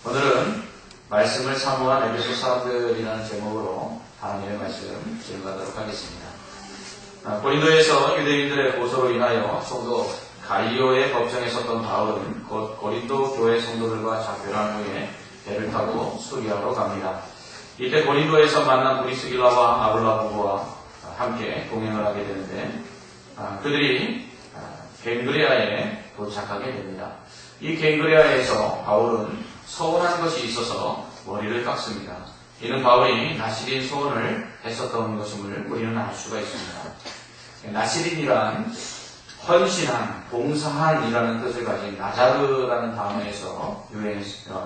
오늘은 말씀을 사모한 에베소 사람들이라는 제목으로 하나님의 말씀 증거하도록 하겠습니다. 고린도에서 유대인들의 고소로 인하여 성도 갈리오의 법정에 섰던 바울은 곧 고린도 교회 성도들과 작별한 후에 배를 타고 수리아로 갑니다. 이때 고린도에서 만난 브리스길라와 아굴라 부부와 함께 동행을 하게 되는데 그들이 갱그레아에 도착하게 됩니다. 이 갱그레아에서 바울은 서운한 것이 있어서 머리를 깎습니다. 이는 바울이 나시린 소원을 했었던 것임을 우리는 알 수가 있습니다. 나시린이란 헌신한, 봉사한이라는 뜻을 가진 나자르라는 단어에서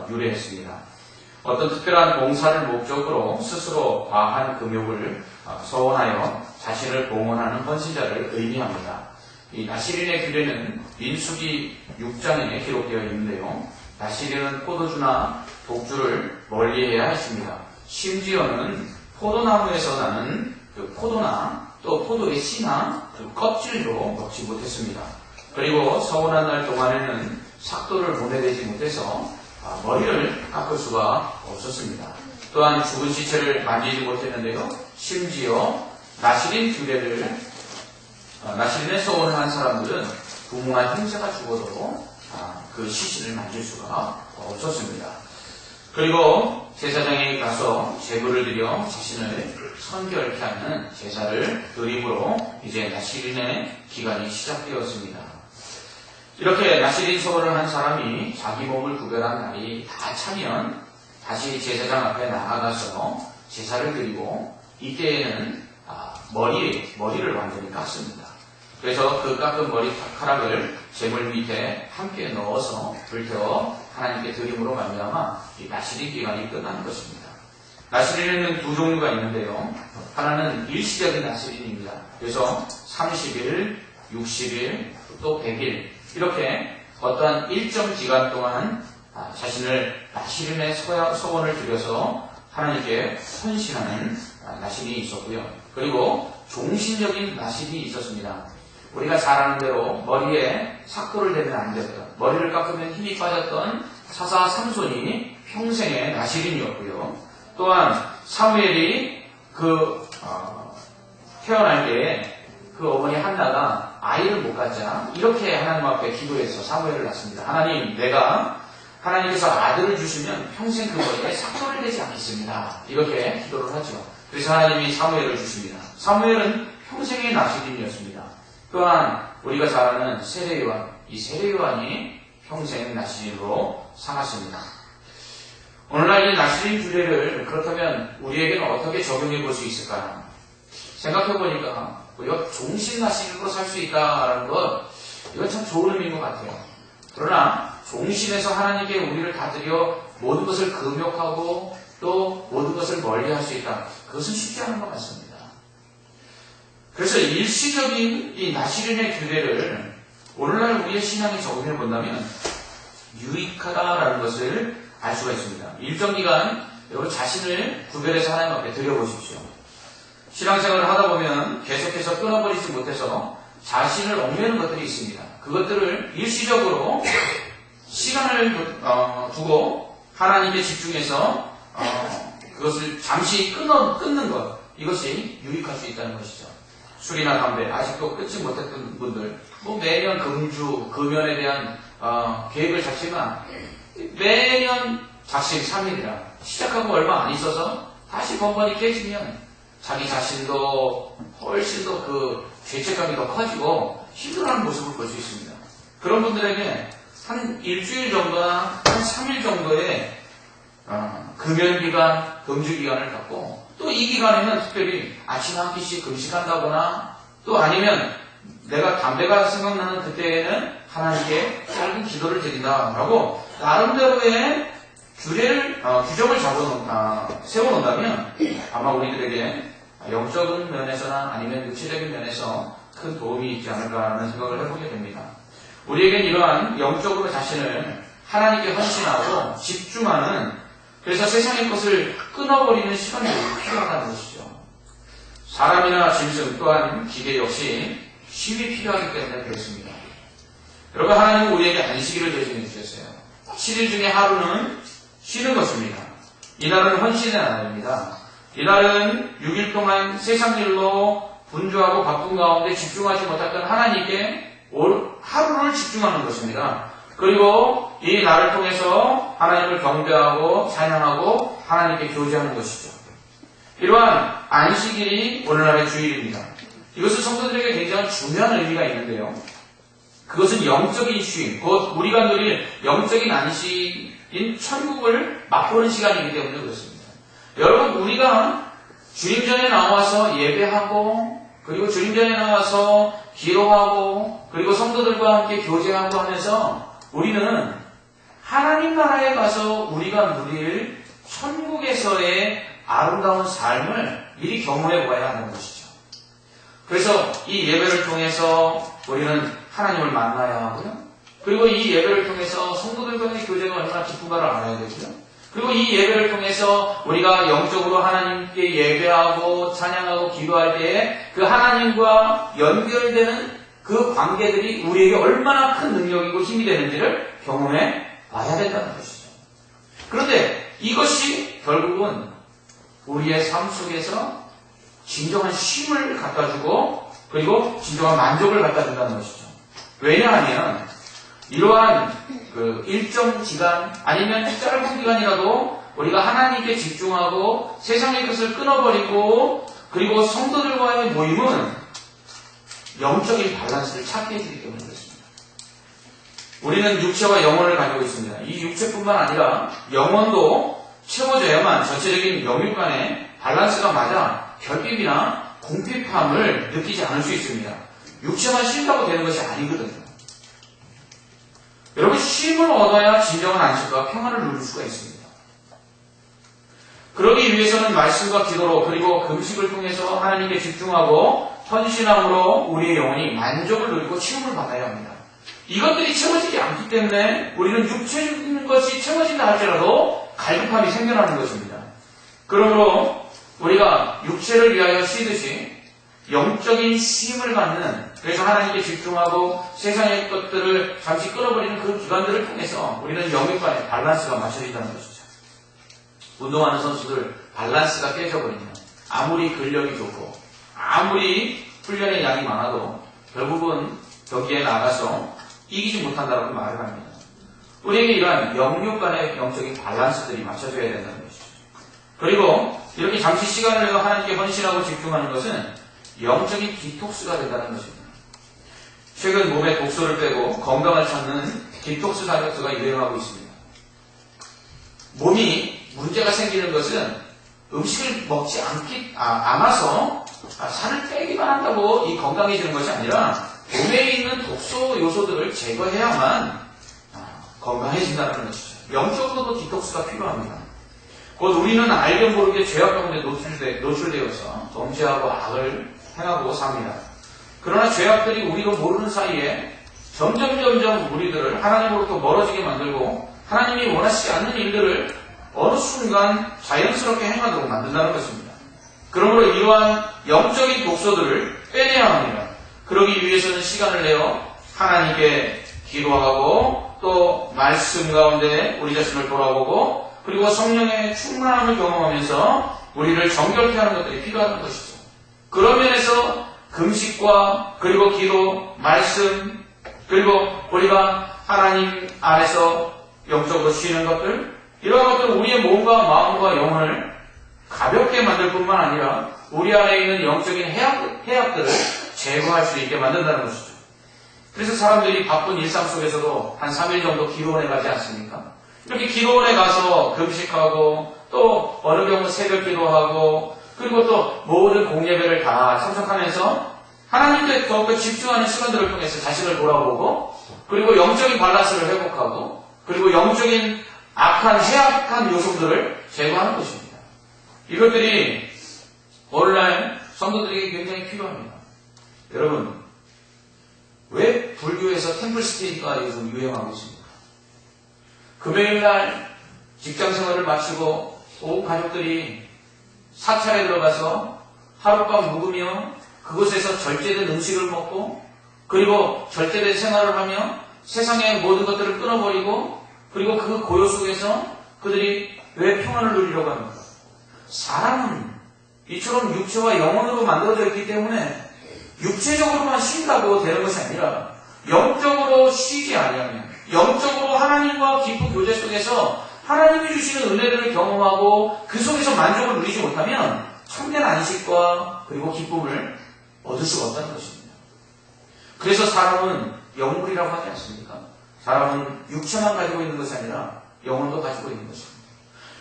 유래했습니다. 어떤 특별한 봉사를 목적으로 스스로 과한 금욕을 서원하여 자신을 봉헌하는 헌신자를 의미합니다. 이 나시린의 규례는 민수기 6장에 기록되어 있는데요. 나시린은 포도주나 독주를 멀리해야 했습니다. 심지어는 포도나무에서 나는 그 포도나 또 포도의 씨나 그 껍질도 먹지 못했습니다. 그리고 서운한 날 동안에는 삭도를 보내되지 못해서 머리를 깎을 수가 없었습니다. 또한 죽은 시체를 만지지 못했는데요. 심지어 나시린의 서원을 한 사람들은 부모나 형제가 죽어도 그 시신을 만질 수가 없었습니다. 그리고 제사장에 가서 제물을 드려 자신을 선결케 하는 제사를 드림으로 이제 나시린의 기간이 시작되었습니다. 이렇게 나시린 서원을 한 사람이 자기 몸을 구별한 날이 다 차면 다시 제사장 앞에 나아가서 제사를 드리고 이때에는 머리를 완전히 깎습니다. 그래서 그 깎은 머리카락을 제물 밑에 함께 넣어서 불태워 하나님께 드림으로 말미암아 이 나시린 기간이 끝나는 것입니다. 나시린에는 두 종류가 있는데요. 하나는 일시적인 나시린입니다. 그래서 30일, 60일, 또 100일 이렇게 어떠한 일정 기간 동안 자신을 나시린의 서원을 드려서 하나님께 헌신하는 나시린이 있었고요. 그리고 종신적인 나시린이 있었습니다. 우리가 잘 아는 대로 머리에 삭도를 대면 안 됐던, 머리를 깎으면 힘이 빠졌던 사사 삼손이 평생의 나시린이었고요. 또한 사무엘이 태어날 때 그 어머니 한나가 아이를 못 갖자 이렇게 하나님 앞에 기도해서 사무엘을 낳습니다. 하나님, 내가 하나님께서 아들을 주시면 평생 그 머리에 삭도를 대지 않겠습니다. 이렇게 기도를 하죠. 그래서 하나님이 사무엘을 주십니다. 사무엘은 평생의 나시린이었습니다. 또한 우리가 잘 아는 세례요한, 이 세례요한이 평생 나시린으로 살았습니다. 오늘날 이 나시린 규례를 그렇다면 우리에게는 어떻게 적용해 볼 수 있을까요? 생각해 보니까 우리가 종신 나시린으로 살 수 있다라는 것, 이건 참 좋은 의미인 것 같아요. 그러나 종신에서 하나님께 우리를 다 드려 모든 것을 금욕하고 또 모든 것을 멀리할 수 있다. 그것은 쉽지 않은 것 같습니다. 그래서 일시적인 이 나시린의 규례를 오늘날 우리의 신앙에 적용해 본다면 유익하다라는 것을 알 수가 있습니다. 일정 기간 여러분 자신을 구별해서 하나님 앞에 드려보십시오. 신앙생활을 하다 보면 계속해서 끊어버리지 못해서 자신을 얽매는 것들이 있습니다. 그것들을 일시적으로 시간을 두고 하나님께 집중해서 그것을 잠시 끊는 것, 이것이 유익할 수 있다는 것이죠. 술이나 담배 아직도 끊지 못했던 분들, 매년 금연에 대한 계획을 잡지만 매년 작심 3일이라 시작하고 얼마 안 있어서 다시 번번이 깨지면 자기 자신도 훨씬 더 그 죄책감이 더 커지고 힘들어하는 모습을 볼 수 있습니다. 그런 분들에게 한 일주일 정도나 한 3일 정도의 금연기간, 금주기간을 갖고 또 이 기간에는 특별히 아침 한 끼씩 금식한다거나 또 아니면 내가 담배가 생각나는 그때에는 하나님께 짧은 기도를 드린다라고 나름대로의 규정을 세워놓는다면 아마 우리들에게 영적인 면에서나 아니면 육체적인 면에서 큰 도움이 있지 않을까 하는 생각을 해보게 됩니다. 우리에겐 이러한 영적으로 자신을 하나님께 헌신하고 집중하는, 그래서 세상의 것을 끊어버리는 시간이 필요하다는 것이죠. 사람이나 짐승 또한 기계 역시 쉼이 필요하기 때문에 그렇습니다. 여러분, 하나님은 우리에게 안식일을 제정해 주셨어요. 7일 중에 하루는 쉬는 것입니다. 이날은 헌신의 날입니다. 이날은 6일 동안 세상 일로 분주하고 바쁜 가운데 집중하지 못했던 하나님께 하루를 집중하는 것입니다. 그리고 이 날을 통해서 하나님을 경배하고 찬양하고 하나님께 교제하는 것이죠. 이러한 안식일이 오늘날의 주일입니다. 이것은 성도들에게 굉장히 중요한 의미가 있는데요. 그것은 영적인 쉼, 곧 우리가 누릴 영적인 안식인 천국을 맛보는 시간이기 때문에 그렇습니다. 여러분, 우리가 주님 전에 나와서 예배하고, 그리고 주님 전에 나와서 기도하고, 그리고 성도들과 함께 교제하고 하면서 우리는 하나님 나라에 가서 우리가 누릴 천국에서의 아름다운 삶을 미리 경험해 보아야 하는 것이죠. 그래서 이 예배를 통해서 우리는 하나님을 만나야 하고요. 그리고 이 예배를 통해서 성도들과의 교제가 얼마나 기쁜가를 알아야 되고요. 그리고 이 예배를 통해서 우리가 영적으로 하나님께 예배하고 찬양하고 기도할 때에 그 하나님과 연결되는 그 관계들이 우리에게 얼마나 큰 능력이고 힘이 되는지를 경험해 봐야 된다는 것이죠. 그런데 이것이 결국은 우리의 삶 속에서 진정한 쉼을 갖다주고 그리고 진정한 만족을 갖다준다는 것이죠. 왜냐하면 이러한 일정 기간 아니면 짧은 기간이라도 우리가 하나님께 집중하고 세상의 것을 끊어버리고 그리고 성도들과의 모임은 영적인 밸런스를 찾게 해주기 때문에 그렇습니다. 우리는 육체와 영혼을 가지고 있습니다. 이 육체뿐만 아니라 영혼도 채워져야만 전체적인 영육 간의 밸런스가 맞아 결핍이나 공핍함을 느끼지 않을 수 있습니다. 육체만 쉰다고 되는 것이 아니거든요. 여러분, 쉼을 얻어야 진정한 안식과 평안을 누릴 수가 있습니다. 그러기 위해서는 말씀과 기도로 그리고 금식을 통해서 하나님께 집중하고 헌신함으로 우리의 영혼이 만족을 누리고 치움을 받아야 합니다. 이것들이 채워지지 않기 때문에 우리는 육체적인 것이 채워진다 할지라도 갈급함이 생겨나는 것입니다. 그러므로 우리가 육체를 위하여 쉬듯이 영적인 쉼을 갖는, 그래서 하나님께 집중하고 세상의 것들을 잠시 끊어버리는 그 기간들을 통해서 우리는 영육 간의 밸런스가 맞춰진다는 것이죠. 운동하는 선수들 밸런스가 깨져버리면 아무리 근력이 좋고 아무리 훈련의 양이 많아도 결국은 경기에 나가서 이기지 못한다고 말을 합니다. 우리에게 이러한 영육 간의 영적인 밸런스들이 맞춰져야 된다는 것이죠. 그리고 이렇게 잠시 시간을 내어 하나님께 헌신하고 집중하는 것은 영적인 디톡스가 된다는 것입니다. 최근 몸에 독소를 빼고 건강을 찾는 디톡스 다이어트가 유행하고 있습니다. 몸이 문제가 생기는 것은 음식을 먹지 않아서 살을 빼기만 한다고 이 건강해지는 것이 아니라 몸에 있는 독소 요소들을 제거해야만 건강해진다는 것이죠. 영적으로도 디톡스가 필요합니다. 곧 우리는 알게 모르게 죄악 가운데 노출되어서 범죄하고 악을 행하고 삽니다. 그러나 죄악들이 우리도 모르는 사이에 점점 우리들을 하나님으로부터 멀어지게 만들고 하나님이 원하시지 않는 일들을 어느 순간 자연스럽게 행하도록 만든다는 것입니다. 그러므로 이러한 영적인 독소들을 빼내야 합니다. 그러기 위해서는 시간을 내어 하나님께 기도하고 또 말씀 가운데 우리 자신을 돌아보고 그리고 성령의 충만함을 경험하면서 우리를 정결케 하는 것들이 필요한 것이죠. 그런 면에서 금식과 그리고 기도, 말씀, 그리고 우리가 하나님 안에서 영적으로 쉬는 것들, 이러한 것들은 우리의 몸과 마음과 영혼을 가볍게 만들 뿐만 아니라 우리 안에 있는 영적인 해악들을 제거할 수 있게 만든다는 것이죠. 그래서 사람들이 바쁜 일상 속에서도 한 3일 정도 기도원에 가지 않습니까? 이렇게 기도원에 가서 금식하고 또 어느 경우 새벽 기도하고 그리고 또 모든 공예배를 다 참석하면서 하나님께 더욱더 집중하는 시간들을 통해서 자신을 돌아보고 그리고 영적인 밸런스를 회복하고 그리고 영적인 악한 해악한 요소들을 제거하는 것입니다. 이것들이 오늘날 성도들에게 굉장히 필요합니다. 여러분, 왜 불교에서 템플스테이가 요즘 유행하고 있습니까? 금요일날 직장생활을 마치고 온 가족들이 사찰에 들어가서 하룻밤 묵으며 그곳에서 절제된 음식을 먹고 그리고 절제된 생활을 하며 세상의 모든 것들을 끊어버리고 그리고 그 고요 속에서 그들이 왜 평안을 누리려고 합니까? 사람은 이처럼 육체와 영혼으로 만들어져 있기 때문에 육체적으로만 쉰다고 되는 것이 아니라 영적으로 쉬지 아니하면, 영적으로 하나님과 깊은 교제 속에서 하나님이 주시는 은혜를 경험하고 그 속에서 만족을 누리지 못하면 참된 안식과 그리고 기쁨을 얻을 수가 없다는 것입니다. 그래서 사람은 영물이라고 하지 않습니까? 사람은 육체만 가지고 있는 것이 아니라 영혼도 가지고 있는 것입니다.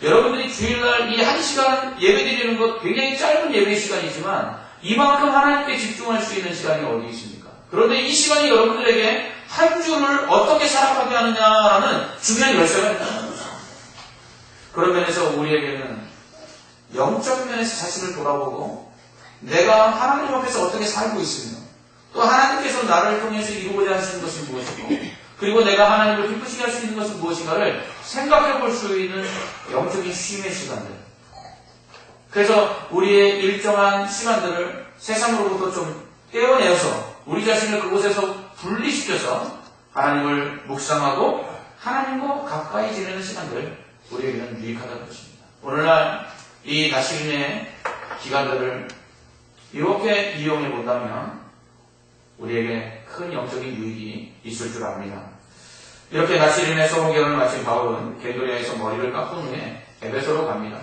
여러분들이 주일날 이 1시간 예배 드리는 것 굉장히 짧은 예배 시간이지만 이만큼 하나님께 집중할 수 있는 시간이 어디 있습니까? 그런데 이 시간이 여러분들에게 한 주를 어떻게 살아가게 하느냐라는 중요한 열쇠가 있다는 거죠. 그런 면에서 우리에게는 영적인 면에서 자신을 돌아보고 내가 하나님 앞에서 어떻게 살고 있으며 또 하나님께서 나를 통해서 이루고자 하시는 것이 무엇이고 그리고 내가 하나님을 기쁘시게 할 수 있는 것은 무엇인가를 생각해 볼 수 있는 영적인 쉼의 시간들. 그래서 우리의 일정한 시간들을 세상으로부터 좀 떼어내어서 우리 자신을 그곳에서 분리시켜서 하나님을 묵상하고 하나님과 가까이 지내는 시간들 우리에게는 유익하다는 것입니다. 오늘날 이 나시린의 기간들을 이렇게 이용해 본다면 우리에게 큰 영적인 유익이 있을 줄 압니다. 이렇게 나시린의 소모경을 마친 바울은 겐도리아에서 머리를 깎은 후에 에베소로 갑니다.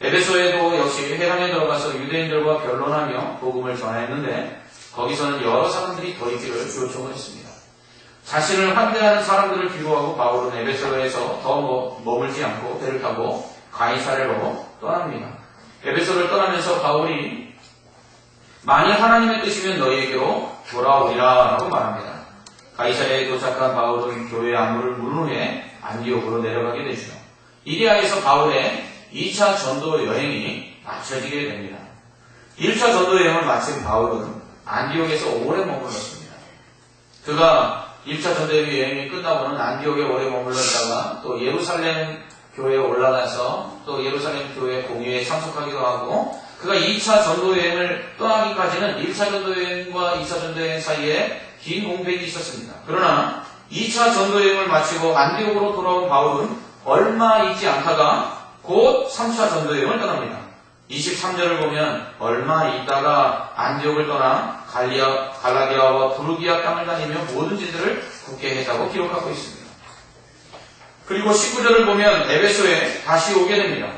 에베소에도 역시 회당에 들어가서 유대인들과 변론하며 복음을 전했는데 거기서는 여러 사람들이 더 있기를 요청을 했습니다. 자신을 환대하는 사람들을 기도하고 바울은 에베소에서 더 머물지 않고 배를 타고 가이사랴로 떠납니다. 에베소를 떠나면서 바울이 만일 하나님의 뜻이면 너희에게로 돌아오리라 라고 말합니다. 가이사랴에 도착한 바울은 교회 안무를 물 후에 안디옥으로 내려가게 되죠. 이리하여서 바울의 2차 전도 여행이 마쳐지게 됩니다. 1차 전도 여행을 마친 바울은 안디옥에서 오래 머물렀습니다. 그가 1차 전도 여행이 끝나고는 안디옥에 오래 머물렀다가 또 예루살렘 교회에 올라가서 또 예루살렘 교회 공회에 참석하기도 하고 그가 2차 전도여행을 떠나기까지는 1차 전도여행과 2차 전도여행 사이에 긴 공백이 있었습니다. 그러나 2차 전도여행을 마치고 안디옥으로 돌아온 바울은 얼마 있지 않다가 곧 3차 전도여행을 떠납니다. 23절을 보면 얼마 있다가 안디옥을 떠나 갈라디아와 부르기아 땅을 다니며 모든 지들을 굳게 했다고 기록하고 있습니다. 그리고 19절을 보면 에베소에 다시 오게 됩니다.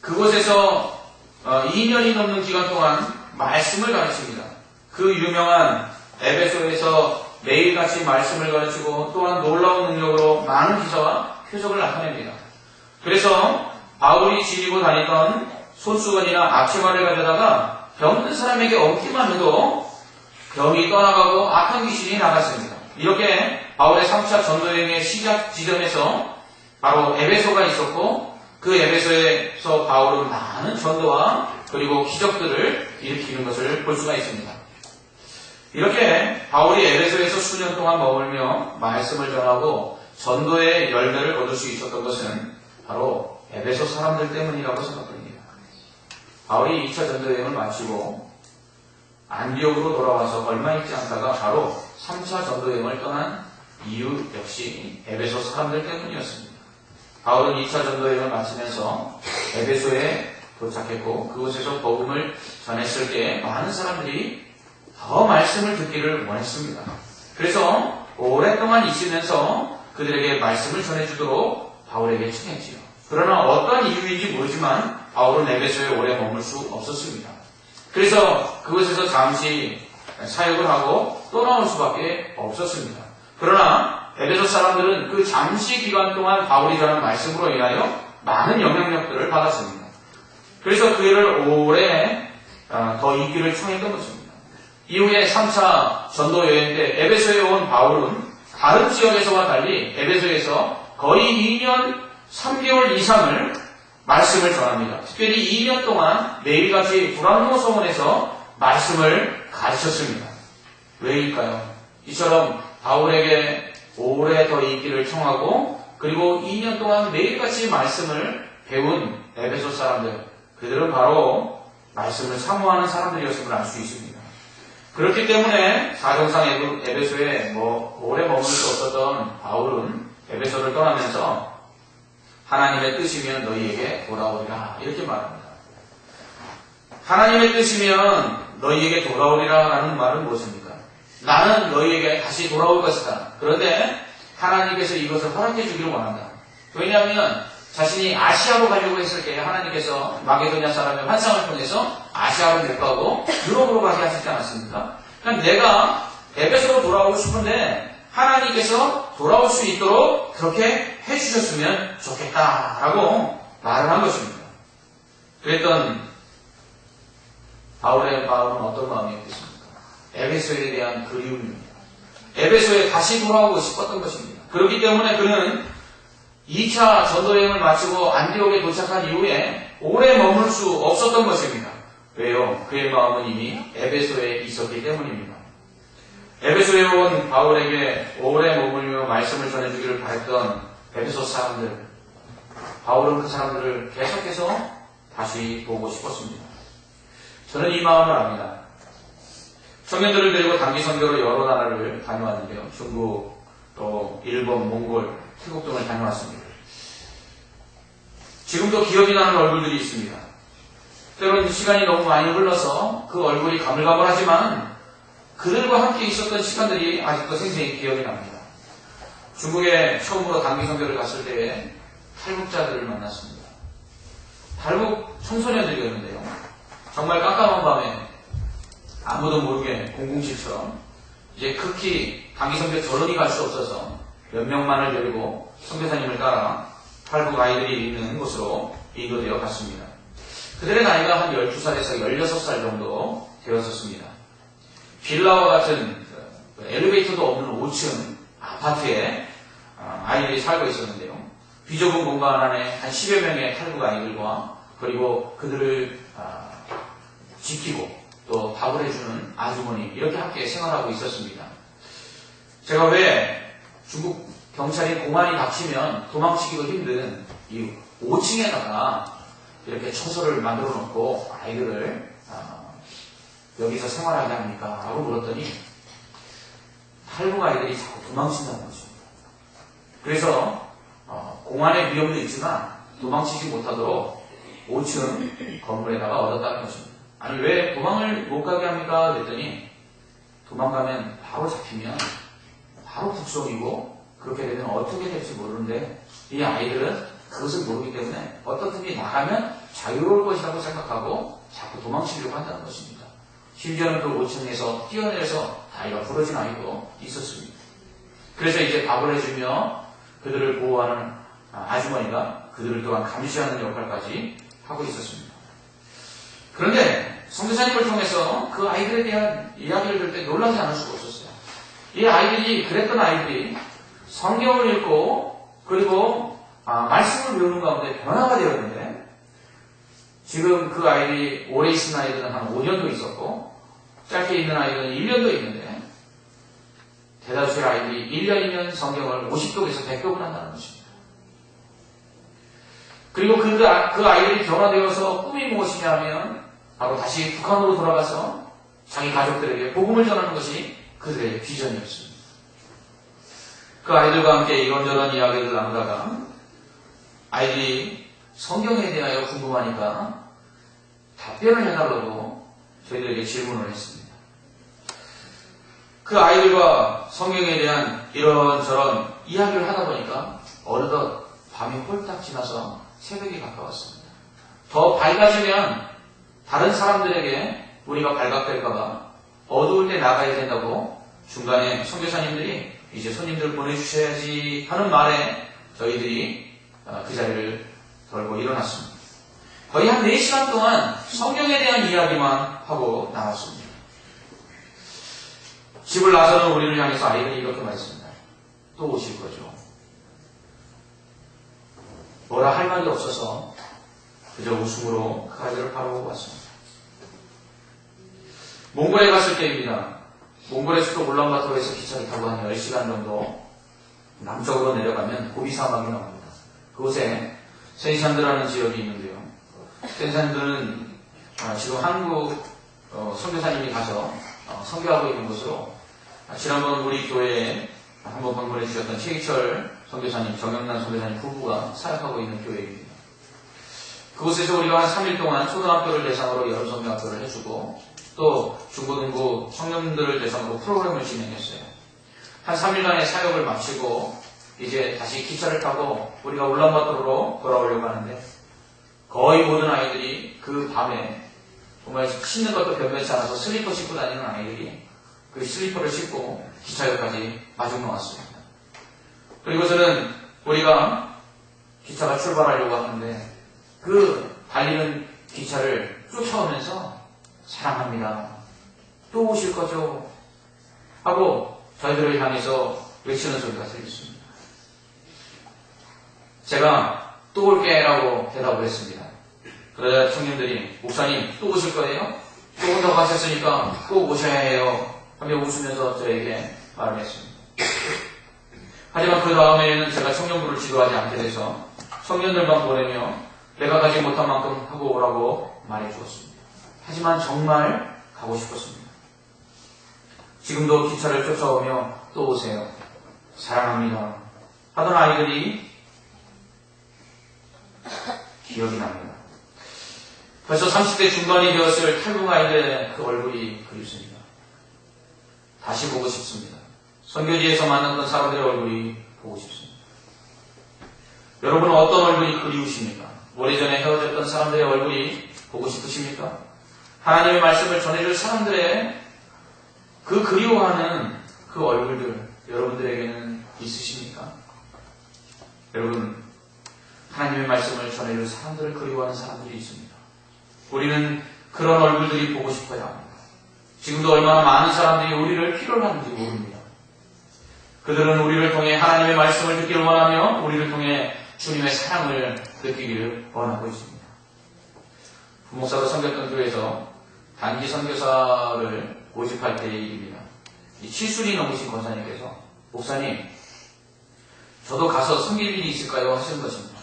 그곳에서 2년이 넘는 기간 동안 말씀을 가르칩니다. 그 유명한 에베소에서 매일같이 말씀을 가르치고 또한 놀라운 능력으로 많은 기사와 표적을 나타냅니다. 그래서 바울이 지니고 다니던 손수건이나 앞치마를 가져다가 병든 사람에게 얹기만 해도 병이 떠나가고 악한 귀신이 나갔습니다. 이렇게 바울의 3차 전도여행의 시작 지점에서 바로 에베소가 있었고 그 에베소에서 바울은 많은 전도와 그리고 기적들을 일으키는 것을 볼 수가 있습니다. 이렇게 바울이 에베소에서 수년 동안 머물며 말씀을 전하고 전도의 열매를 거둘 수 있었던 것은 바로 에베소 사람들 때문이라고 생각됩니다. 바울이 2차 전도여행을 마치고 안디옥으로 돌아와서 얼마 있지 않다가 바로 3차 전도여행을 떠난 이유 역시 에베소 사람들 때문이었습니다. 바울은 2차 전도여행을 마치면서 에베소에 도착했고 그곳에서 복음을 전했을 때 많은 사람들이 더 말씀을 듣기를 원했습니다. 그래서 오랫동안 있으면서 그들에게 말씀을 전해주도록 바울에게 청했지요. 그러나 어떠한 이유인지 모르지만 바울은 에베소에 오래 머물 수 없었습니다. 그래서 그곳에서 잠시 사역을 하고 떠나올 수밖에 없었습니다. 그러나 에베소 사람들은 그 잠시 기간 동안 바울이 전한 말씀으로 인하여 많은 영향력들을 받았습니다. 그래서 그를 오래 더 있기를 청했던 것입니다. 이후에 3차 전도 여행 때 에베소에 온 바울은 다른 지역에서와 달리 에베소에서 거의 2년 3개월 이상을 말씀을 전합니다. 특별히 2년 동안 매일같이 브람노 성원에서 말씀을 가르쳤습니다. 왜일까요? 이처럼 바울에게 오래 더 있기를 청하고 그리고 2년 동안 매일같이 말씀을 배운 에베소 사람들, 그들은 바로 말씀을 사모하는 사람들이었음을 알 수 있습니다. 그렇기 때문에 사정상 에베소에 오래 머물 수 없었던 바울은 에베소를 떠나면서 하나님의 뜻이면 너희에게 돌아오리라. 이렇게 말합니다. 하나님의 뜻이면 너희에게 돌아오리라 라는 말은 무엇입니까? 나는 너희에게 다시 돌아올 것이다. 그런데 하나님께서 이것을 허락해 주기를 원한다. 왜냐하면 자신이 아시아로 가려고 했을 때 하나님께서 마게도냐 사람의 환상을 통해서 아시아로 내가고 유럽으로 가게 하시지 않았습니까? 그러니까 내가 에베소로 돌아오고 싶은데 하나님께서 돌아올 수 있도록 그렇게 해주셨으면 좋겠다라고 말을 한 것입니다. 그랬던 바울의 마음은 어떤 마음이었겠습니까? 에베소에 대한 그리움입니다. 에베소에 다시 돌아오고 싶었던 것입니다. 그렇기 때문에 그는 2차 전도여행을 마치고 안디옥에 도착한 이후에 오래 머물 수 없었던 것입니다. 왜요? 그의 마음은 이미 에베소에 있었기 때문입니다. 에베소에 온 바울에게 오래 머물며 말씀을 전해주기를 바랬던 에베소 사람들, 바울은 그 사람들을 계속해서 다시 보고 싶었습니다. 저는 이 마음을 압니다. 청년들을 데리고 단기 선교로 여러 나라를 다녀왔는데요. 중국, 또 일본, 몽골, 태국 등을 다녀왔습니다. 지금도 기억이 나는 얼굴들이 있습니다. 때로는 시간이 너무 많이 흘러서 그 얼굴이 가물가물하지만 그들과 함께 있었던 시간들이 아직도 생생히 기억이 납니다. 중국에 처음으로 단기 선교를 갔을 때에 탈북자들을 만났습니다. 탈북 청소년들이었는데요. 정말 깜깜한 밤에 아무도 모르게 007처럼 이제 극히 단기 선교 결혼이 갈 수 없어서 몇 명만을 데리고 선교사님을 따라 탈북 아이들이 있는 곳으로 인도되어 갔습니다. 그들의 나이가 한 12살에서 16살 정도 되었었습니다. 빌라와 같은 엘리베이터도 없는 5층 아파트에 아이들이 살고 있었는데요. 비좁은 공간 안에 한 10여 명의 탈북 아이들과 그리고 그들을 지키고 또 밥을 해주는 아주머니 이렇게 함께 생활하고 있었습니다. 제가 왜 중국 경찰이 공안이 닥치면 도망치기도 힘든 이 5층에다가 이렇게 처소를 만들어 놓고 아이들을 여기서 생활하게 합니까? 라고 물었더니 탈북 아이들이 자꾸 도망친다는 것입니다. 그래서 공안의 위험도 있지만 도망치지 못하도록 5층 건물에다가 얻었다는 것입니다. 아니 왜 도망을 못 가게 합니까? 그랬더니 도망가면 바로 잡히면 바로 북송이고 그렇게 되면 어떻게 될지 모르는데 이 아이들은 그것을 모르기 때문에 어떻든지 나가면 자유로울 것이라고 생각하고 자꾸 도망치려고 한다는 것입니다. 심지어는 그 5층에서 뛰어내려서 다리가 부러진 아이도 있었습니다. 그래서 이제 밥을 해주며 그들을 보호하는 아주머니가 그들을 또한 감시하는 역할까지 하고 있었습니다. 그런데 선교사님을 통해서 그 아이들에 대한 이야기를 들을 때 놀라지 않을 수가 없었어요. 이 아이들이 그랬던 아이들이 성경을 읽고 그리고 말씀을 배우는 가운데 변화가 되었는데 지금 그 아이들이 오래 있은 아이들은 한 5년도 있었고 짧게 있는 아이들은 1년도 있는데 대다수의 아이들이 1년이면 성경을 50독에서 100독을 한다는 것입니다. 그리고 그 아이들이 변화되어서 꿈이 무엇이냐 하면 바로 다시 북한으로 돌아가서 자기 가족들에게 복음을 전하는 것이 그들의 비전이었습니다. 그 아이들과 함께 이런저런 이야기를 나누다가 아이들이 성경에 대하여 궁금하니까 답변을 해달라고 저희들에게 질문을 했습니다. 그 아이들과 성경에 대한 이런저런 이야기를 하다 보니까 어느덧 밤이 홀딱 지나서 새벽이 가까웠습니다. 더 밝아지면 다른 사람들에게 우리가 발각될까봐 어두울 때 나가야 된다고 중간에 선교사님들이 이제 손님들 보내주셔야지 하는 말에 저희들이 그 자리를 덜고 일어났습니다. 거의 한 4시간 동안 성경에 대한 이야기만 하고 나왔습니다. 집을 나서는 우리를 향해서 아이들이 이렇게 말했습니다. 또 오실 거죠. 뭐라 할 말이 없어서 그저 웃음으로 그 아이들을 바라보고 왔습니다. 몽골에 갔을 때입니다. 몽골의 수도 울란바토르에서 기차를 타고 한 10시간 정도 남쪽으로 내려가면 고비 사막이 나옵니다. 그곳에 센산드라는 지역이 있는데요. 센산드는 지금 한국 선교사님이 가서 선교하고 있는 곳으로 지난번 우리 교회에 한번 방문해 주셨던 최희철 선교사님, 정영란 선교사님 부부가 사역하고 있는 교회입니다. 그곳에서 우리가 한 3일 동안 초등학교를 대상으로 여름 성경학교를 해주고 또 중고등부 청년들을 대상으로 프로그램을 진행했어요. 한 3일간의 사역을 마치고 이제 다시 기차를 타고 우리가 울란바토르로 돌아오려고 하는데 거의 모든 아이들이 그 밤에 정말 신는 것도 변변치 않아서 슬리퍼 신고 다니는 아이들이 그 슬리퍼를 신고 기차역까지 마중 나왔습니다. 그리고서는 우리가 기차가 출발하려고 하는데 그 달리는 기차를 쫓아오면서 사랑합니다. 또 오실 거죠? 하고 저희들을 향해서 외치는 소리가 들렸습니다. 제가 또 올게 라고 대답을 했습니다. 그러자 청년들이 목사님 또 오실 거예요? 또 온다고 하셨으니까 꼭 오셔야 해요 하며 웃으면서 저에게 말을 했습니다. 하지만 그 다음에는 제가 청년부를 지도하지 않게 돼서 청년들만 보내며 내가 가지 못한 만큼 하고 오라고 말해 주었습니다. 하지만 정말 가고 싶었습니다. 지금도 기차를 쫓아오며 또 오세요. 사랑합니다. 하던 아이들이 기억이 납니다. 벌써 30대 중반이 되었을 탈북 아이들의 그 얼굴이 그립습니다. 다시 보고 싶습니다. 선교지에서 만났던 사람들의 얼굴이 보고 싶습니다. 여러분은 어떤 얼굴이 그리우십니까? 오래전에 헤어졌던 사람들의 얼굴이 보고 싶으십니까? 하나님의 말씀을 전해줄 사람들의 그 그리워하는 그 얼굴들 여러분들에게는 있으십니까? 여러분, 하나님의 말씀을 전해줄 사람들을 그리워하는 사람들이 있습니다. 우리는 그런 얼굴들이 보고 싶어야 합니다. 지금도 얼마나 많은 사람들이 우리를 필요로 하는지 모릅니다. 그들은 우리를 통해 하나님의 말씀을 듣기를 원하며 우리를 통해 주님의 사랑을 느끼기를 원하고 있습니다. 부목사로 섬겼던 교회에서 단기 선교사를 모집할 때의 일입니다. 이 7순이 넘으신 권사님께서 목사님 저도 가서 섬길 일이 있을까요? 하시는 것입니다.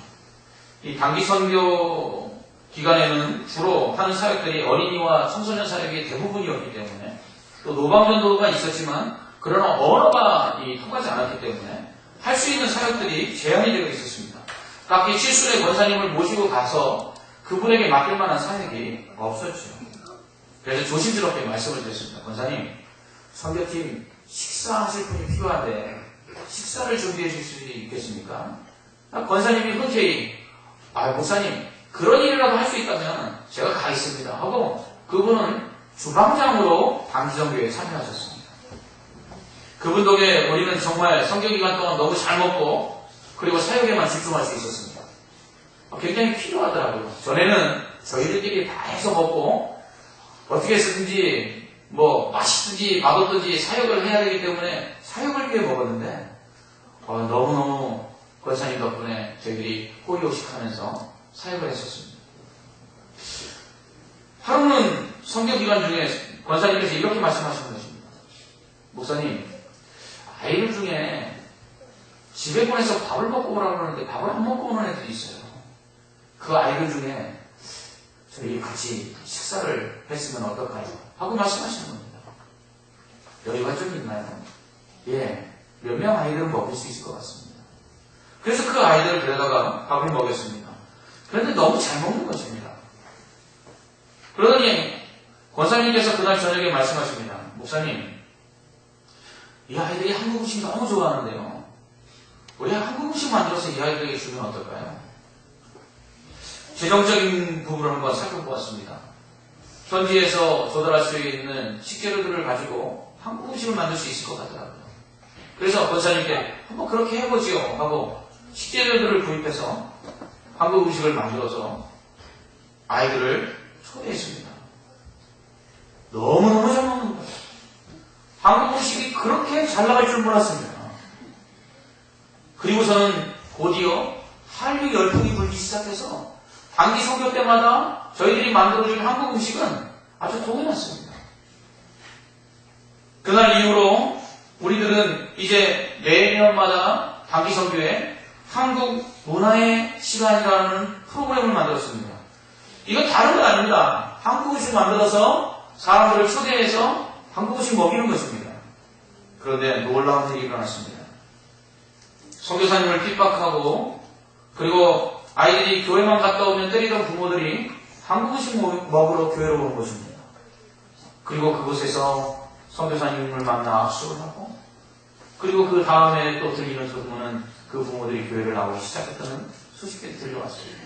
이 단기 선교 기간에는 주로 하는 사역들이 어린이와 청소년 사역이 대부분이었기 때문에 또 노방전도가 있었지만 그러나 언어가 통하지 않았기 때문에 할 수 있는 사역들이 제한이 되어 있었습니다. 딱히 7순의 권사님을 모시고 가서 그분에게 맡길 만한 사역이 없었죠. 그래서 조심스럽게 말씀을 드렸습니다. 권사님, 선교팀 식사하실 분이 필요한데 식사를 준비해 주실 수 있겠습니까? 권사님이 흔쾌히 목사님 그런 일이라도 할 수 있다면 제가 가 있습니다 하고 그분은 주방장으로 단기선교에 참여하셨습니다. 그분 덕에 우리는 정말 선교기간 동안 너무 잘 먹고 그리고 사역에만 집중할 수 있었습니다. 굉장히 필요하더라고요. 전에는 저희들끼리 다 해서 먹고 어떻게 해서든지 맛있든지 맛없든지 사역을 해야 되기 때문에 사역을 위해 먹었는데 너무너무 권사님 덕분에 저희들이 호의호식하면서 사역을 했었습니다. 하루는 선교기간 중에 권사님께서 이렇게 말씀하시는 것입니다. 목사님, 아이들 중에 집에 보내서 밥을 먹고 오라고 그러는데 밥을 안 먹고 오는 애들이 있어요. 그 아이들 중에 저희 같이 식사를 했으면 어떨까요? 하고 말씀하시는 겁니다. 여유가 좀 있나요? 예, 몇 명 아이들은 먹을 수 있을 것 같습니다. 그래서 그 아이들을 데려다가 밥을 먹였습니다. 그런데 너무 잘 먹는 것입니다. 그러더니 권사님께서 그날 저녁에 말씀하십니다. 목사님, 이 아이들이 한국 음식 너무 좋아하는데요. 우리 한국 음식 만들어서 이 아이들에게 주면 어떨까요? 재정적인 부분을 한번 살펴보았습니다. 현지에서 조달할 수 있는 식재료들을 가지고 한국 음식을 만들 수 있을 것 같더라고요. 그래서 권사님께 한번 그렇게 해보지요 하고 식재료들을 구입해서 한국 음식을 만들어서 아이들을 초대했습니다. 너무너무 잘 먹는 거예요. 한국 음식이 그렇게 잘 나갈 줄 몰랐습니다. 그리고서는 곧이어 한류 열풍이 불기 시작해서 단기 선교 때마다 저희들이 만들어준 한국 음식은 아주 동해났습니다. 그날 이후로 우리들은 이제 매년마다 단기 선교에 한국 문화의 시간이라는 프로그램을 만들었습니다. 이거 다른 건 아닙니다. 한국 음식 만들어서 사람들을 초대해서 한국 음식 먹이는 것입니다. 그런데 놀라운 일이 일어났습니다. 선교사님을 핍박하고 그리고 아이들이 교회만 갔다 오면 때리던 부모들이 한국 음식 먹으러 교회로 오는 것입니다. 그리고 그곳에서 선교사님을 만나 악수를 하고 그리고 그 다음에 또 들리는 소문은 그 부모들이 교회를 나오기 시작했다는 소식들이 들려왔습니다.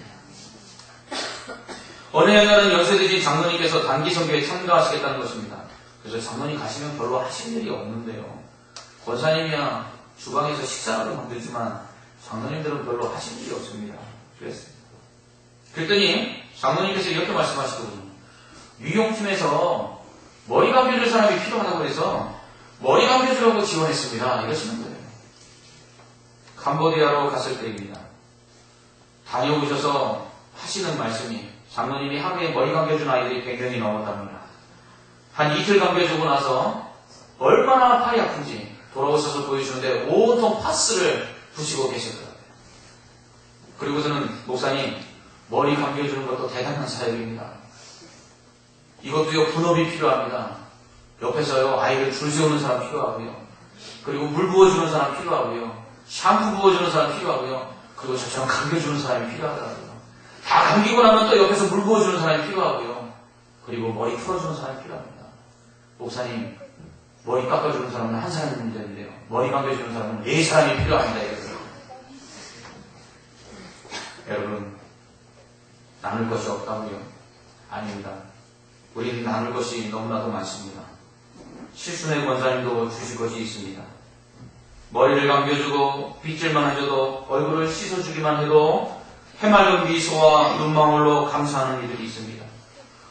어느 날은 연세드신 장로님께서 단기 선교에 참가하시겠다는 것입니다. 그래서 장로님 가시면 별로 하실 일이 없는데요. 권사님이야 주방에서 식사를 만들지만 장로님들은 별로 하실 일이 없습니다. 그랬습니다. 그랬더니 장로님께서 이렇게 말씀하시거든요. 미용팀에서 머리 감겨줄 사람이 필요하다고 해서 머리 감겨주라고 지원했습니다. 이러시는 거예요. 캄보디아로 갔을 때입니다. 다녀오셔서 하시는 말씀이 장로님이 하루에 머리 감겨준 아이들이 100명이 넘었답니다. 한 이틀 감겨주고 나서 얼마나 팔이 아픈지 돌아오셔서 보여주는데 온통 파스를 부시고 계셨더라고요. 그리고서는 목사님 머리 감겨주는 것도 대단한 사역입니다. 이것도요 분업이 필요합니다. 옆에서요 아이를 줄 세우는 사람 필요하고요. 그리고 물 부어주는 사람 필요하고요. 샴푸 부어주는 사람 필요하고요. 그리고 저처럼 감겨주는 사람이 필요하더라고요. 다 감기고 나면 또 옆에서 물 부어주는 사람이 필요하고요. 그리고 머리 풀어주는 사람이 필요합니다. 목사님 머리 깎아주는 사람은 한 사람이 문제인데요. 머리 감겨주는 사람은 4사람이 필요합니다. 이러더라고요. 여러분 나눌 것이 없다고요? 아닙니다. 우리는 나눌 것이 너무나도 많습니다. 실순의 권사님도 주실 것이 있습니다. 머리를 감겨주고 빗질만 해줘도 얼굴을 씻어주기만 해도 해맑은 미소와 눈망울로 감사하는 이들이 있습니다.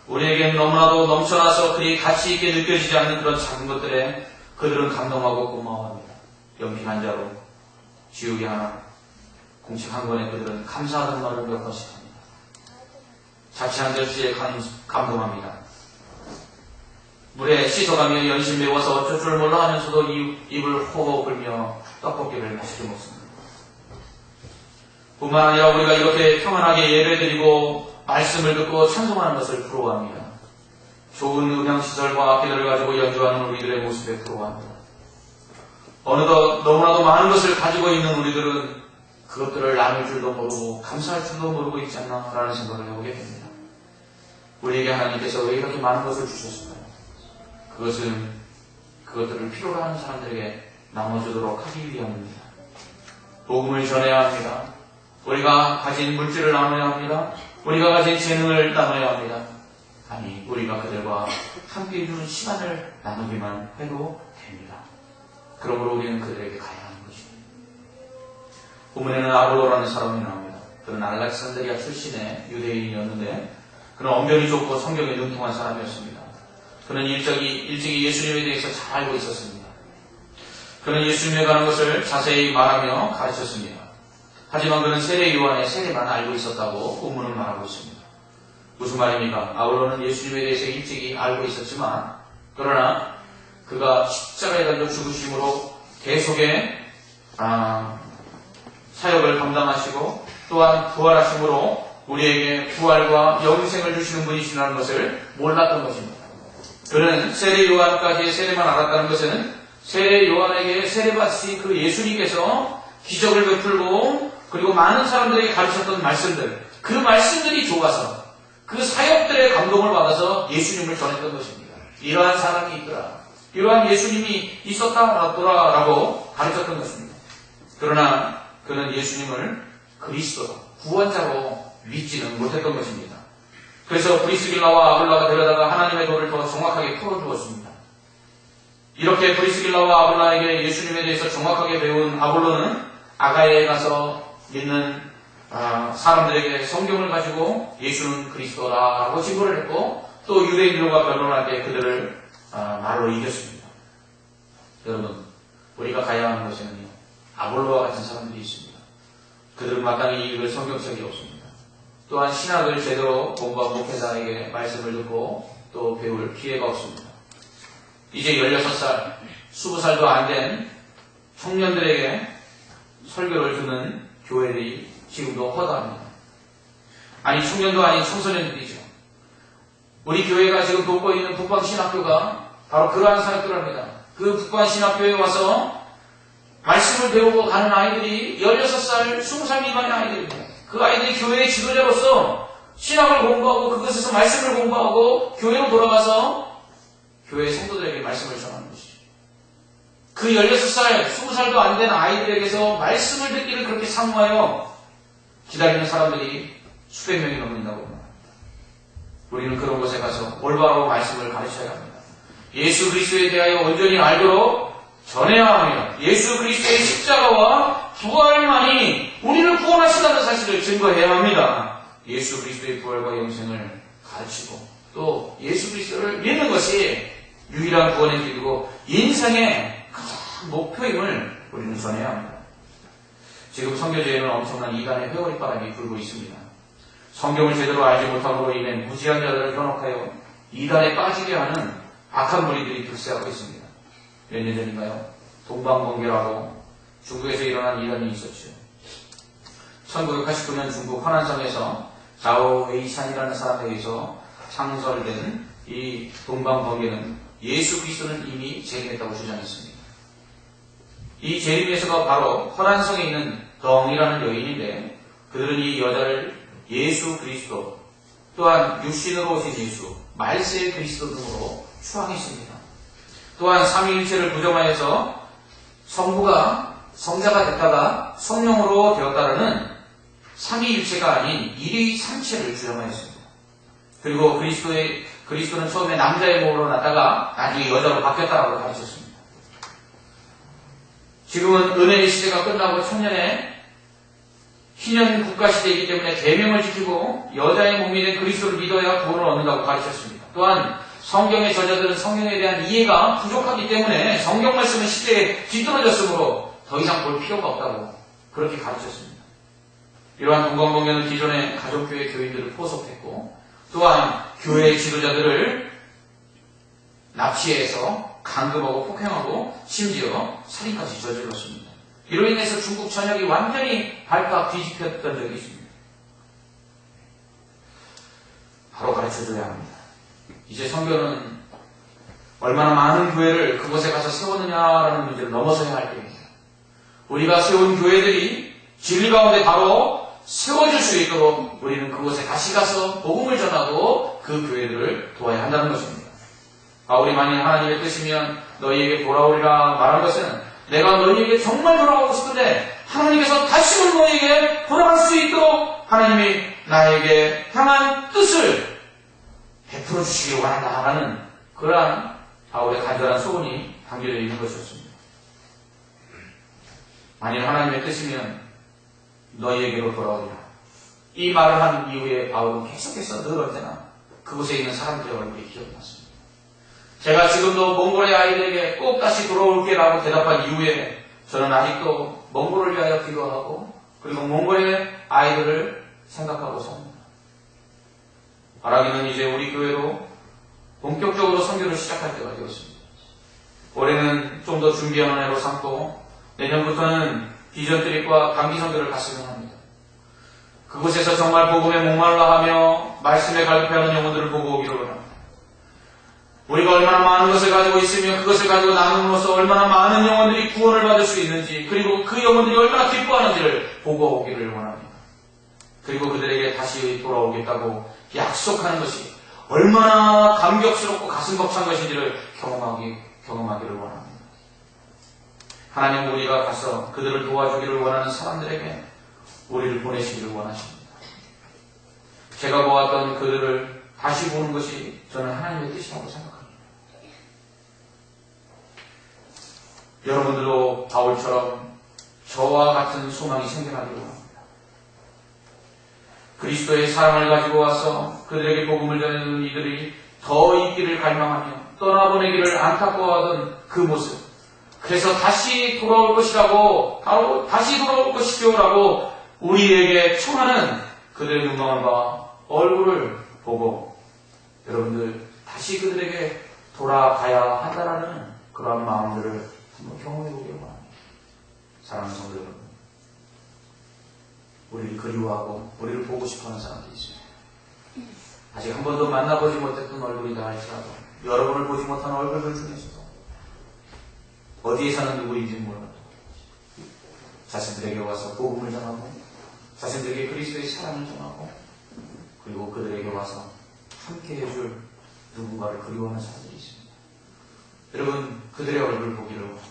우리에겐 너무나도 넘쳐나서 그리 가치 있게 느껴지지 않는 그런 작은 것들에 그들은 감동하고 고마워합니다. 연필 한 자로 지우개 하나, 공책 한 권에 그들은 감사하는 말을 몇 번씩 합니다. 자취 한 접시에 감동합니다. 물에 씻어가며 연신 매워서 어쩔 줄 몰라 하면서도 입을 호호 불며 떡볶이를 맛있게 먹습니다. 뿐만 아니라 우리가 이렇게 평안하게 예배드리고 말씀을 듣고 찬송하는 것을 부러워합니다. 좋은 음향시설과 악기들을 가지고 연주하는 우리들의 모습에 부러워합니다. 어느덧 너무나도 많은 것을 가지고 있는 우리들은 그것들을 나눌 줄도 모르고 감사할 줄도 모르고 있지 않나 라는 생각을 해보게 됩니다. 우리에게 하나님께서 왜 이렇게 많은 것을 주셨을까요? 그것은 그것들을 필요로 하는 사람들에게 나눠주도록 하기 위함입니다. 복음을 전해야 합니다. 우리가 가진 물질을 나눠야 합니다. 우리가 가진 재능을 나눠야 합니다. 아니 우리가 그들과 함께 해주는 시간을 나누기만 해도 됩니다. 그러므로 우리는 그들에게 가야 하는 것입니다. 본문에는 아볼로라는 사람이 나옵니다. 그는 알렉산드리아 출신의 유대인이었는데 그는 언변이 좋고 성경에 능통한 사람이었습니다. 그는 일찍이 예수님에 대해서 잘 알고 있었습니다. 그는 예수님에 관한 것을 자세히 말하며 가르쳤습니다. 하지만 그는 세례 요한의 세례만 알고 있었다고 본문은 말하고 있습니다. 무슨 말입니까? 아볼로는 예수님에 대해서 일찍이 알고 있었지만 그러나 그가 십자가에 달려 죽으심으로 계속의 사역을 감당하시고 또한 부활하심으로 우리에게 부활과 영생을 주시는 분이시라는 것을 몰랐던 것입니다. 그는 세례 요한까지의 세례만 알았다는 것은 세례 요한에게 세례받으신 그 예수님께서 기적을 베풀고 그리고 많은 사람들에게 가르쳤던 말씀들, 그 말씀들이 좋아서 그 사역들의 감동을 받아서 예수님을 전했던 것입니다. 이러한 사람이 있더라, 이러한 예수님이 있었다더라 라고 가르쳤던 것입니다. 그러나 그는 예수님을 그리스도, 구원자로 믿지는 못했던 것입니다. 그래서 브리스길라와 아굴라가 데려다가 하나님의 도를 더 정확하게 풀어주었습니다. 이렇게 브리스길라와 아굴라에게 예수님에 대해서 정확하게 배운 아볼로는 아가야에 가서 믿는 사람들에게 성경을 가지고 예수는 그리스도라고 증거를 했고 또 유대인들과 변론할 때 그들을 말로 이겼습니다. 여러분, 우리가 가야 하는 곳에는요, 아볼로와 같은 사람들이 있습니다. 그들은 마땅히 읽을 성경책이 없습니다. 또한 신학을 제대로 공부한 목회자에게 말씀을 듣고 또 배울 기회가 없습니다. 이제 16살, 20살도 안 된 청년들에게 설교를 듣는 교회들이 지금도 허다합니다. 아니 청년도 아닌 청소년들이죠. 우리 교회가 지금 돕고 있는 북방신학교가 바로 그러한 사역들을 합니다. 그 북방신학교에 와서 말씀을 배우고 가는 아이들이 16살, 20살 미만의 아이들입니다. 그 아이들이 교회의 지도자로서 신학을 공부하고 그것에서 말씀을 공부하고 교회로 돌아가서 교회 성도들에게 말씀을 전하는 것이죠. 그 16살, 20살도 안 된 아이들에게서 말씀을 듣기를 그렇게 사모하여 기다리는 사람들이 수백 명이 넘는다고 합니다. 우리는 그런 곳에 가서 올바로 말씀을 가르쳐야 합니다. 예수 그리스도에 대하여 온전히 알도록 전해야 하며 예수 그리스도의 십자가와 부활만이 우리를 구원하신다는 사실을 증거해야 합니다. 예수 그리스도의 부활과 영생을 가르치고 또 예수 그리스도를 믿는 것이 유일한 구원의 길이고 인생의 가장 목표임을 우리는 전해야 합니다. 지금 선교제에는 엄청난 이단의 회오리바람이 불고 있습니다. 성경을 제대로 알지 못함으로 인해 무지한 자들을 현혹하여 이단에 빠지게 하는 악한 무리들이 불세하고 있습니다. 몇 년 전인가요? 동방번개라고 중국에서 일어난 이단이 있었죠. 1989년 중국 화난성에서 자오 웨이샨이라는 사람에 의해서 창설된 이 동방번개는 예수 그리스도는 이미 재림했다고 주장했습니다. 이 재림에서가 바로 화난성에 있는 덩이라는 여인인데 그들은 이 여자를 예수 그리스도 또한 육신으로 오신 예수, 말세 그리스도 등으로 추앙했습니다. 또한 삼위일체를 부정하여서 성부가 성자가 됐다가 성령으로 되었다라는 삼위일체가 아닌 일위삼체를 주장하였습니다. 그리고 그리스도는 처음에 남자의 몸으로 났다가 나중에 여자로 바뀌었다라고 가르쳤습니다. 지금은 은혜의 시대가 끝나고 청년의 희년 국가시대이기 때문에 계명을 지키고 여자의 몸이 된 그리스도를 믿어야 구원을 얻는다고 가르쳤습니다. 또한 성경의 저자들은 성경에 대한 이해가 부족하기 때문에 성경 말씀은 시대에 뒤떨어졌으므로 더 이상 볼 필요가 없다고 그렇게 가르쳤습니다. 이러한 동방번개는 기존의 가족교회 교인들을 포섭했고 또한 교회의 지도자들을 납치해서 강금하고 폭행하고 심지어 살인까지 저질렀습니다. 이로 인해서 중국 전역이 완전히 발칵 뒤집혔던 적이 있습니다. 바로 가르쳐줘야 합니다. 이제 선교는 얼마나 많은 교회를 그곳에 가서 세웠느냐라는 문제를 넘어서야 할 때입니다. 우리가 세운 교회들이 진리 가운데 바로 세워질 수 있도록 우리는 그곳에 다시 가서 복음을 전하고 그 교회들을 도와야 한다는 것입니다. 바울이 만일 하나님의 뜻이면 너희에게 돌아오리라 말한 것은 내가 너희에게 정말 돌아가고 싶은데 하나님께서 다시 너희에게 돌아갈 수 있도록 하나님이 나에게 향한 뜻을 베풀어 주시기 원한다라는 그러한 바울의 간절한 소원이 담겨져 있는 것이었습니다. 만일 하나님의 뜻이면 너희에게로 돌아오리라. 이 말을 한 이후에 바울은 계속해서 늘 언제나 그곳에 있는 사람들의 얼굴이 기억이 났습니다. 제가 지금도 몽골의 아이들에게 꼭 다시 돌아올게 라고 대답한 이후에 저는 아직도 몽골을 위하여 기도하고 그리고 몽골의 아이들을 생각하고 삽니다. 바라기는 이제 우리 교회로 본격적으로 선교를 시작할 때가 되었습니다. 올해는 좀 더 준비하는 해로 삼고 내년부터는 비전 트립과 단기 선교를 갔으면 합니다. 그곳에서 정말 복음에 목말라 하며 말씀에 갈급해하는 영혼들을 보고 오기를 원합니다. 우리가 얼마나 많은 것을 가지고 있으며 그것을 가지고 나눔으로써 얼마나 많은 영혼들이 구원을 받을 수 있는지 그리고 그 영혼들이 얼마나 기뻐하는지를 보고 오기를 원합니다. 그리고 그들에게 다시 돌아오겠다고 약속하는 것이 얼마나 감격스럽고 가슴 벅찬 것인지를 경험하기를 원합니다. 하나님 우리가 가서 그들을 도와주기를 원하는 사람들에게 우리를 보내시기를 원하십니다. 제가 보았던 그들을 다시 보는 것이 저는 하나님의 뜻이라고 생각합니다. 여러분들도 바울처럼 저와 같은 소망이 생겨나기를 원합니다. 그리스도의 사랑을 가지고 와서 그들에게 복음을 전하는 이들이 더 있기를 갈망하며 떠나보내기를 안타까워하던 그 모습, 그래서 다시 돌아올 것이라고, 바로 다시 돌아올 것이죠라고 우리에게 청하는 그들의 눈망울 바 얼굴을 보고 여러분들 다시 그들에게 돌아가야 한다라는 그러한 마음들을 한번 경험해 보기를 원합니다. 사랑하는 성도 여러분, 우리를 그리워하고 우리를 보고 싶어하는 사람들이 있습니다. 아직 한 번도 만나보지 못했던 얼굴이다 할지라도 여러분을 보지 못한 얼굴들 중에서도 어디에 사는 누구인지 몰라도 자신들에게 와서 복음을 전하고 자신들에게 그리스도의 사랑을 전하고 그리고 그들에게 와서 함께 해줄 누군가를 그리워하는 사람들이 있습니다. 여러분, 그들의 얼굴을 보기를 원합니다.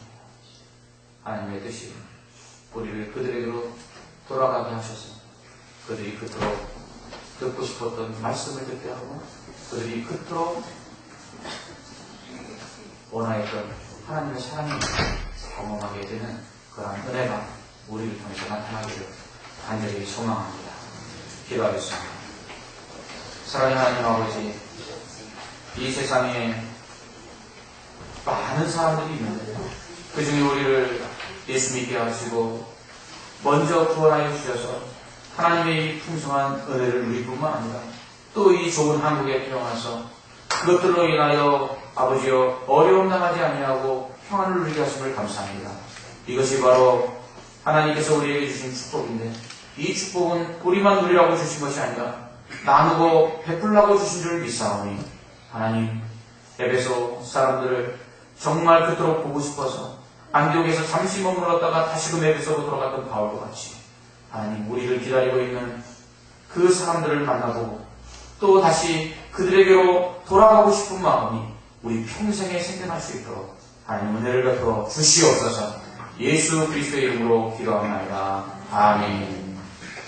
하나님의 뜻이 우리를 그들에게로 돌아가게 하셔서 그들이 그토록 듣고 싶었던 말씀을 듣게 하고 그들이 그토록 원하였던 하나님의 사랑을 경험하게 되는 그러한 은혜가 우리를 통해서 나타나기를 간절히 소망합니다. 기도하겠습니다. 사랑하는 하나님 아버지, 이 세상에 많은 사람들이 있는데 그 중에 우리를 예수 믿게 하시고 먼저 구원하여 주셔서 하나님의 이 풍성한 은혜를 누리뿐만 아니라 또 이 좋은 한국에 태어나서 그것들로 인하여 아버지여 어려움 당하지 아니하고 평안을 누리게 하심을 감사합니다. 이것이 바로 하나님께서 우리에게 주신 축복인데 이 축복은 우리만 누리라고 주신 것이 아니라 나누고 베풀라고 주신 줄 믿사오니 하나님, 에베소 사람들을 정말 그토록 보고 싶어서 안디옥에서 잠시 머물렀다가 다시금 에베소로 돌아갔던 바울과 같이 하나님, 우리를 기다리고 있는 그 사람들을 만나보고 또 다시 그들에게로 돌아가고 싶은 마음이 우리 평생에 생겨날 수 있도록 하나님 은혜를 베풀어 주시옵소서. 예수 그리스도의 이름으로 기도합니다. 아멘.